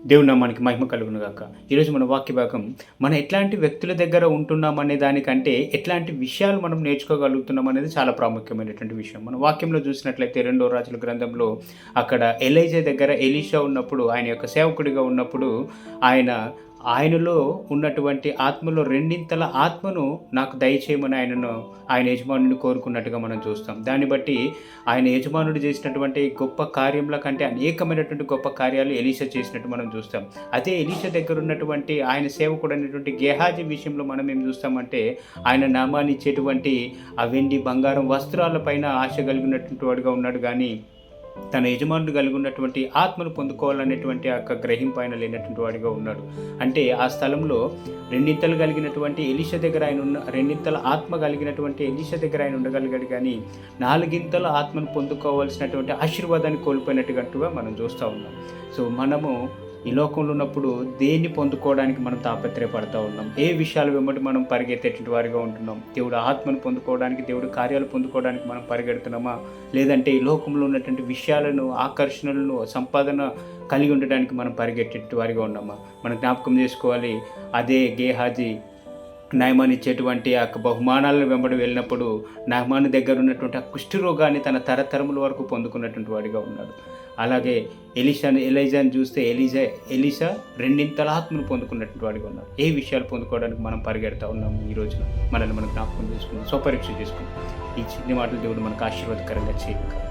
దేవుని నామానికి మహిమ కలుగును గాక. ఈరోజు మన వాక్య భాగం మనం ఎట్లాంటి వ్యక్తుల దగ్గర ఉంటున్నాం అనే దానికంటే ఎట్లాంటి విషయాలు మనం నేర్చుకోగలుగుతున్నాం అనేది చాలా ప్రాముఖ్యమైనటువంటి విషయం. మన వాక్యంలో చూసినట్లయితే రెండో రాజుల గ్రంథంలో అక్కడ ఎలీజా దగ్గర ఎలీషా ఉన్నప్పుడు, ఆయన యొక్క సేవకుడిగా ఉన్నప్పుడు ఆయనలో ఉన్నటువంటి ఆత్మలో రెండింతల ఆత్మను నాకు దయచేయమని ఆయన యజమానుడిని కోరుకున్నట్టుగా మనం చూస్తాం. దాన్ని బట్టి ఆయన యజమానుడు చేసినటువంటి గొప్ప కార్యముల కంటే అనేకమైనటువంటి గొప్ప కార్యాలు ఎలీషా చేసినట్టు మనం చూస్తాం. అదే ఎలీషా దగ్గర ఉన్నటువంటి ఆయన సేవకుడు అనేటువంటి గేహాజీ విషయంలో మనం ఏం చూస్తామంటే, ఆయన నామాన్ని ఇచ్చేటువంటి ఆ వెండి బంగారం వస్త్రాలపైన ఆశ కలిగినటువంటి వాడుగా ఉన్నాడు. కానీ తన యజమానుడు కలిగి ఉన్నటువంటి ఆత్మను పొందుకోవాలనేటువంటి ఆ యొక్క గ్రహింపు ఆయన లేనటువంటి వాడిగా ఉన్నాడు. అంటే ఆ స్థలంలో రెండింతలు కలిగినటువంటి ఎలీషా దగ్గర రెండింతల ఆత్మ కలిగినటువంటి ఎలీషా దగ్గర ఆయన ఉండగలిగాడు. కానీ నాలుగింతల ఆత్మను పొందుకోవాల్సినటువంటి ఆశీర్వాదాన్ని కోల్పోయినట్టుగా మనం చూస్తూ ఉన్నాం. సో మనము ఈ లోకంలో ఉన్నప్పుడు దేన్ని పొందుకోవడానికి మనం తాపత్రయపడతా ఉన్నాం? ఏ విషయాల వెంబడి మనం పరిగెత్తేటువంటి వారిగా ఉంటున్నాం? దేవుడు ఆత్మను పొందుకోవడానికి, దేవుడు కార్యాలు పొందుకోవడానికి మనం పరిగెడుతున్నామా? లేదంటే ఈ లోకంలో ఉన్నటువంటి విషయాలను, ఆకర్షణలను, సంపాదన కలిగి ఉండడానికి మనం పరిగెట్టేటి వారిగా ఉన్నామా? మనం జ్ఞాపకం చేసుకోవాలి. అదే గేహాజీ నయమాన్ ఇచ్చేటువంటి ఆ బహుమానాలను వెంబడి వెళ్ళినప్పుడు నయమాన్ దగ్గర ఉన్నటువంటి ఆ కుష్ఠరోగాన్ని తన తరతరముల వరకు పొందుకున్నటువంటి వాడిగా ఉన్నాడు. అలాగే ఎలీజాని చూస్తే ఎలీషా రెండింతల ఆత్మను పొందుకున్నటువంటి వాడిగా ఉన్నాడు. ఏ విషయాలు పొందుకోవడానికి మనం పరిగెడతా ఉన్నాము? ఈ రోజున మనల్ని మనం జ్ఞాపకం చేసుకున్నాం, స్వపరీక్ష చేసుకున్నాం. ఈ చిన్ని మాటలు దేవుడు మనకు ఆశీర్వాదకరంగా చేయక